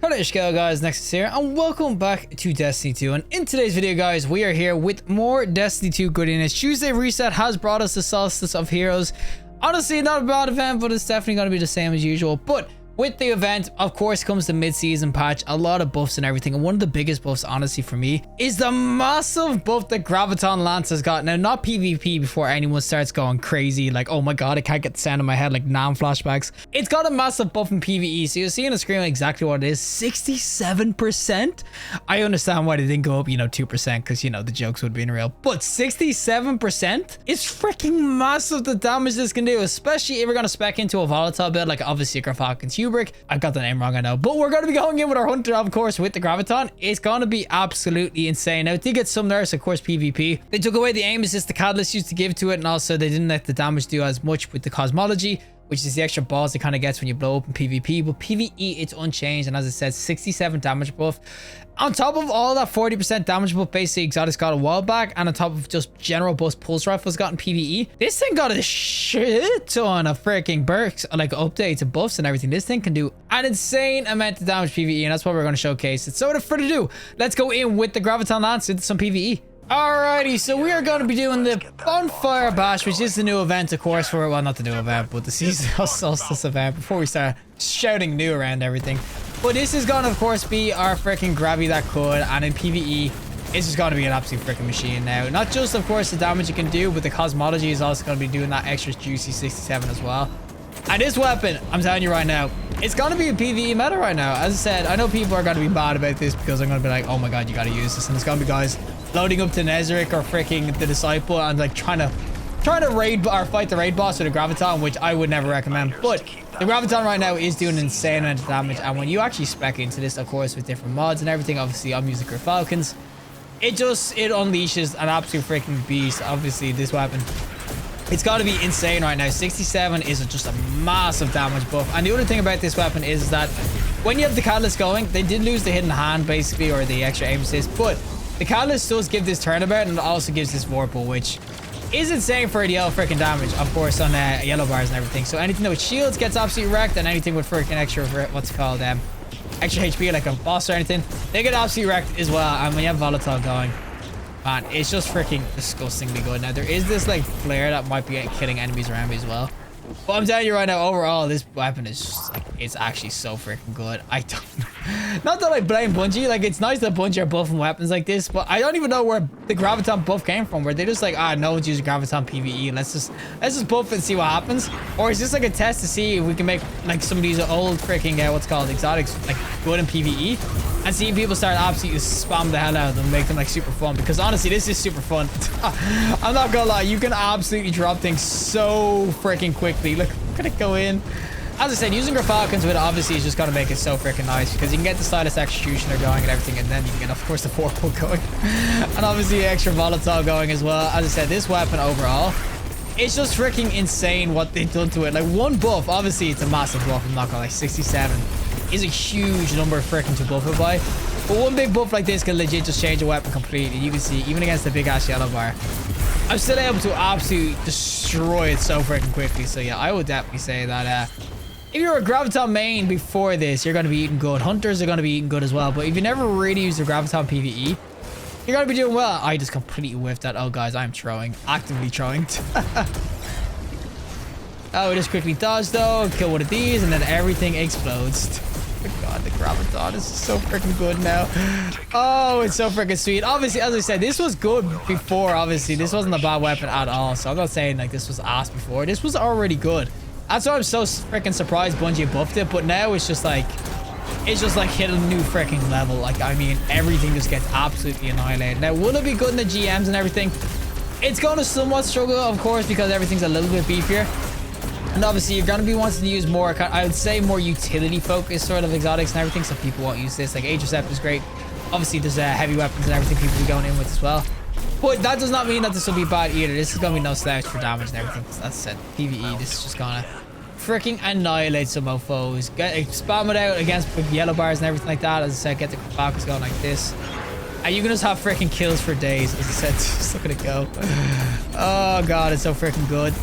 Hello guys, Nexas here and welcome back to Destiny 2, and in today's video guys we are here with more Destiny 2 goodiness. Tuesday reset has brought us the Solstice of Heroes. Honestly, not a bad event, but it's definitely going to be the same as usual. But with the event, of course, comes the mid-season patch, a lot of buffs and everything, and one of the biggest buffs, honestly, for me, is the massive buff that Graviton Lance has got. Now, not PvP before anyone starts going crazy, like, oh my god, I can't get the sound in my head, like Nam flashbacks. It's got a massive buff in PvE, so you'll see on the screen exactly what it is, 67%. I understand why they didn't go up, 2%, because, the jokes would be real, but 67% is freaking massive, the damage this can do, especially if we're going to spec into a volatile build, like obviously Falcon's Hubrick. I got the name wrong, I know, but we're going to be going in with our Hunter, of course, with the Graviton. It's going to be absolutely insane. Now, it did get some nerfs, of course, PvP. They took away the aim assist the Catalyst used to give to it, and also they didn't let the damage do as much with the Cosmology, which is the extra balls it kind of gets when you blow up in PvP. But PvE, it's unchanged, and as I said, 67 damage buff. On top of all that 40% damage buff, basically Exotics got a while back, and on top of just general boost pulse rifles got in PvE, this thing got a shit ton of freaking perks, like updates and buffs and everything. This thing can do an insane amount of damage PvE, and that's what we're going to showcase it. So without further ado, let's go in with the Graviton Lance into some PvE. Alrighty, so we are going to be doing the Bonfire Bash, which is the new event, of course, for, well, not the new event, but the Seasonal Solstice event, before we start shouting new around everything. But this is going to, of course, be our freaking Gravy that could, and in PvE, it's just going to be an absolute freaking machine now. Not just, of course, the damage it can do, but the Cosmology is also going to be doing that extra juicy 67 as well. And this weapon, I'm telling you right now, it's going to be a PvE meta right now. As I said, I know people are going to be mad about this because I'm going to be like, oh my god, you got to use this. And it's going to be guys loading up to Nezric or freaking the Disciple and like trying to raid or fight the raid boss with a Graviton, which I would never recommend. But the Graviton right now is doing an insane amount of damage, and when you actually spec into this, of course, with different mods and everything, obviously I'm using Falcons, it unleashes an absolute freaking beast. Obviously this weapon, it's got to be insane right now. 67 is just a massive damage buff. And the other thing about this weapon is that when you have the Catalyst going, they did lose the hidden hand basically, or the extra aim assist, but the Catalyst does give this turnabout, and it also gives this Vorpal, which is insane for the yellow freaking damage, of course, on yellow bars and everything. So anything with shields gets absolutely wrecked, and anything with freaking extra, what's it called, extra HP, like a boss or anything, they get absolutely wrecked as well. And when you have volatile going, man, it's just freaking disgustingly good. Now, there is this like flare that might be killing enemies around me as well. But I'm telling you right now, overall, this weapon is just like, it's actually so freaking good. I don't, not that I blame Bungie, like it's nice that Bungie are buffing weapons like this, but I don't even know where the Graviton buff came from, where they just like, no one's using Graviton PvE, let's just buff it and see what happens. Or is this like a test to see if we can make like some of these old freaking exotics like good in PvE, and see if people start absolutely spam the hell out of them, make them like super fun? Because honestly, this is super fun. I'm not gonna lie, you can absolutely drop things so freaking quickly. Look at it go in. As I said, using your Falcons with it obviously is just going to make it so freaking nice, because you can get the Stylus Executioner going and everything, and then you can get, of course, the Vorpal going. And obviously the extra Volatile going as well. As I said, this weapon overall, it's just freaking insane what they've done to it. Like, one buff, obviously it's a massive buff, I'm not going to lie, 67 is a huge number freaking to buff it by. But one big buff like this can legit just change a weapon completely. You can see, even against the big ass yellow bar, I'm still able to absolutely destroy it so freaking quickly. So yeah, I would definitely say that if you're a Graviton main before this, you're going to be eating good. Hunters are going to be eating good as well. But if you never really use the Graviton PvE, you're going to be doing well. I just completely whiffed that. Oh, guys, I'm throwing. Actively throwing. Oh, we just quickly dodge, though. Kill one of these, and then everything explodes. Oh, God, the Graviton is so freaking good now. Oh, it's so freaking sweet. Obviously, as I said, this was good before. Obviously, this wasn't a bad weapon at all. So I'm not saying, like, this was ass before. This was already good. That's why I'm so freaking surprised Bungie buffed it, but now it's just like hit a new freaking level. Like, I mean, everything just gets absolutely annihilated. Now, will it be good in the GMs and everything? It's going to somewhat struggle, of course, because everything's a little bit beefier. And obviously, you're going to be wanting to use more, I would say, more utility-focused sort of exotics and everything, so people won't use this. Like, Intercept is great. Obviously, there's heavy weapons and everything people be going in with as well. But that does not mean that this will be bad either. This is going to be no slouch for damage and everything. That's said, PvE, this is just going to freaking annihilate some mofos. Spam it out against yellow bars and everything like that. As I said, get the Falcons going like this. And you can just have freaking kills for days. As I said, just look at it go. Oh, God, it's so freaking good.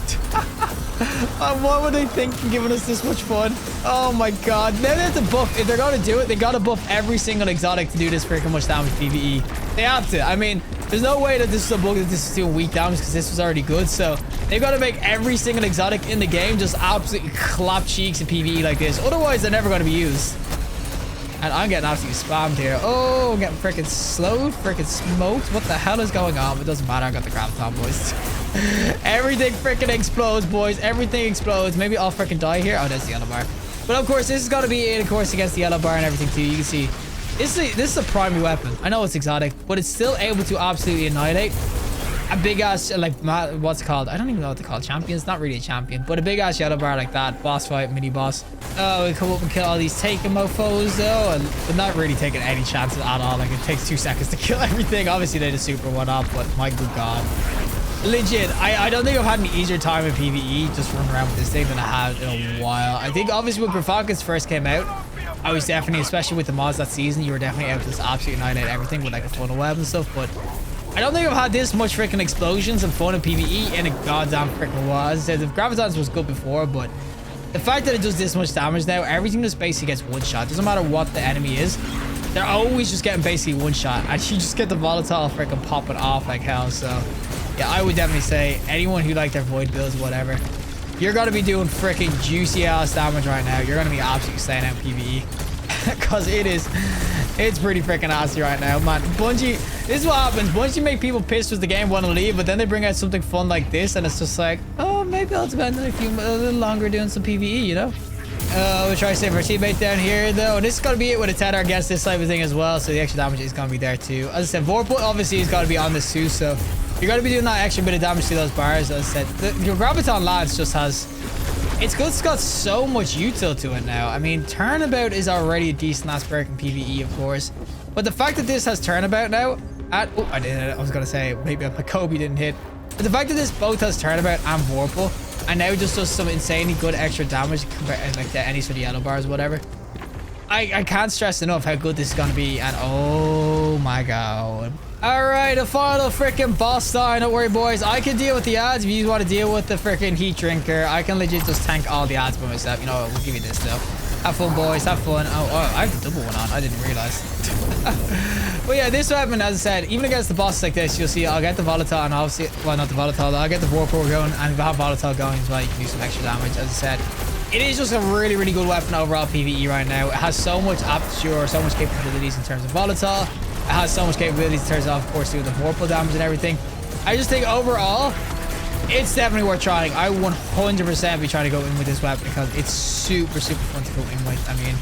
What were they thinking giving us this much fun? Oh my god. Now they have to buff. If they're going to do it, they got to buff every single exotic to do this freaking much damage PvE. They have to. I mean, there's no way that this is a bug that this is doing weak damage because this was already good. So they've got to make every single exotic in the game just absolutely clap cheeks in PvE like this. Otherwise, they're never going to be used. And I'm getting absolutely spammed here. Oh, I'm getting freaking slowed, freaking smoked. What the hell is going on? It doesn't matter. I got the graviton, boys. Everything freaking explodes, boys. Everything explodes. Maybe I'll freaking die here. Oh, there's the yellow bar. But of course, this is going to be, of course, against the yellow bar and everything too. You can see this is a primary weapon. I know it's exotic, but it's still able to absolutely annihilate a big ass, like, what's it called? I don't even know what they call champions. It's not really a champion, but a big ass yellow bar like that. Boss fight, mini boss. Oh, we come up and kill all these taken mofos though, and they're not really taking any chances at all. Like, it takes 2 seconds to kill everything. Obviously, they just super one up, but my good god. Legit, I don't think I've had an easier time in PvE just running around with this thing than I had in a while. I think obviously when Grafalkans first came out, I was definitely, especially with the mods that season, you were definitely able to just absolutely annihilate everything with like a funnel web and stuff, but I don't think I've had this much freaking explosions and fun in PvE in a goddamn freaking while. As I said, the gravitons was good before, but the fact that it does this much damage now, everything just basically gets one shot. Doesn't matter what the enemy is. They're always just getting basically one shot. And you just get the volatile freaking popping off like hell. So yeah, I would definitely say anyone who like their void builds, whatever, you're going to be doing freaking juicy ass damage right now. You're going to be absolutely staying out PvE. Because it's pretty freaking nasty right now, man. Bungie, this is what happens. Bungie make people pissed with the game, want to leave, but then they bring out something fun like this, and it's just like, oh, maybe I'll spend a little longer doing some PvE, you know? We'll try to save our teammate down here, though. And this is going to be it with a tether against this type of thing as well, so the extra damage is going to be there, too. As I said, Vorpal obviously has got to be on this, too, so you're going to be doing that extra bit of damage to those bars. As I said, your Graviton Lance just has... It's got so much util to it now. I mean, Turnabout is already a decent ass perk in PvE, of course. But the fact that this has Turnabout now... I was going to say, maybe my Kobe didn't hit. But the fact that this both has Turnabout and Vorpal, and now just does some insanely good extra damage compared like to any sort of yellow bars or whatever. I can't stress enough how good this is going to be. And oh my god. Alright, a final freaking boss time. Don't worry, boys. I can deal with the ads. If you want to deal with the freaking heat drinker, I can legit just tank all the ads by myself. You know what? We'll give you this, though. Have fun, boys. Have fun. Oh, I have the double one on. I didn't realize. But yeah, this weapon, as I said, even against the bosses like this, you'll see I'll get the volatile and obviously, well, not the volatile, I'll get the Vorpal going, and if I have volatile going as well, you can do some extra damage. As I said, it is just a really, really good weapon overall PvE right now. It has so much aperture, so much capabilities in terms of volatile. It has so much capabilities in terms of course, doing the Vorpal damage and everything. I just think overall, it's definitely worth trying. I 100% be trying to go in with this weapon because it's super, super fun to go in with. I mean,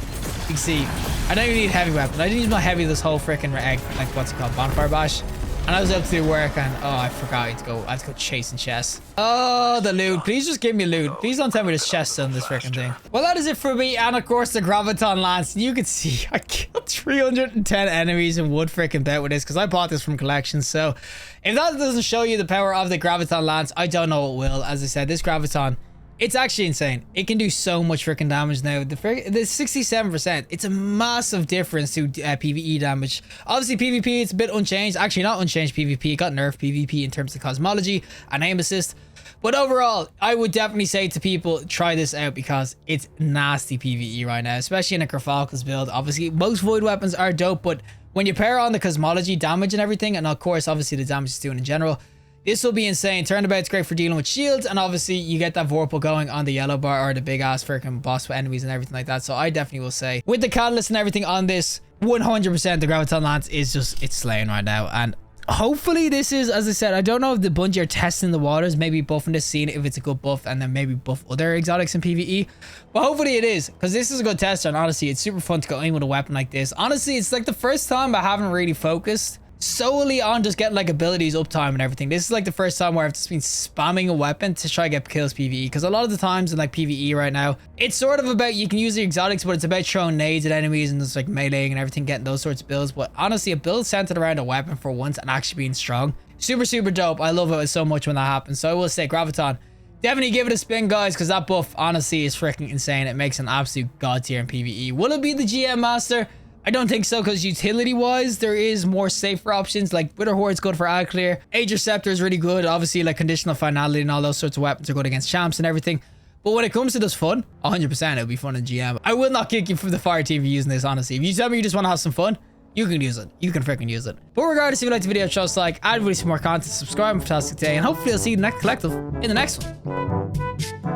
you can see, I don't even need heavy weapon. I didn't use my heavy this whole freaking egg, like what's it called, bonfire bash. And I was able to do work and oh, I forgot I had to go chasing chests. Oh, the loot. Please just give me loot. Please don't tell me there's chests on this freaking thing. Well, that is it for me. And of course, the Graviton Lance. You can see I killed 310 enemies in one freaking bout with this because I bought this from collections. So if that doesn't show you the power of the Graviton Lance, I don't know what will. As I said, this Graviton, it's actually insane. It can do so much freaking damage now. The 67%, it's a massive difference to PvE damage. Obviously, PvP, it's a bit unchanged. Actually, not unchanged PvP. It got nerfed PvP in terms of cosmology and aim assist. But overall, I would definitely say to people, try this out because it's nasty PvE right now, especially in a Grafalkans build. Obviously, most void weapons are dope, but when you pair on the cosmology damage and everything, and of course, obviously the damage it's doing in general, this will be insane. Turnabout's great for dealing with shields, and obviously you get that Vorpal going on the yellow bar or the big ass freaking boss with enemies and everything like that. So I definitely will say, with the catalyst and everything on this, 100% the Graviton Lance is just, it's slaying right now. And hopefully this is, as I said, I don't know if the Bungie are testing the waters, maybe buffing this scene if it's a good buff, and then maybe buff other exotics in PvE. But hopefully it is, because this is a good tester, and honestly, it's super fun to go in with a weapon like this. Honestly, it's like the first time I haven't really focused solely on just getting like abilities uptime and everything. This is like the first time where I've just been spamming a weapon to try to get kills PvE, because a lot of the times in like PvE right now, it's sort of about, you can use the exotics, but it's about throwing nades at enemies and just like meleeing and everything, getting those sorts of builds. But honestly, a build centered around a weapon for once and actually being strong, super, super dope. I love it so much when that happens. So I will say, Graviton, definitely give it a spin, guys, because that buff honestly is freaking insane. It makes an absolute god tier in PvE. Will it be the GM Master? I don't think so, because utility-wise, there is more safer options. Like, Wither Horde's good for Ag Clear. Age Receptor is really good. Obviously, like, Conditional Finality and all those sorts of weapons are good against champs and everything. But when it comes to this fun, 100% it'll be fun in GM. I will not kick you from the fire team for using this, honestly. If you tell me you just want to have some fun, you can use it. You can freaking use it. But regardless, if you liked the video, show us a like. I'd really some more content. Subscribe. Fantastic day. And hopefully I'll see you in the next collective in the next one.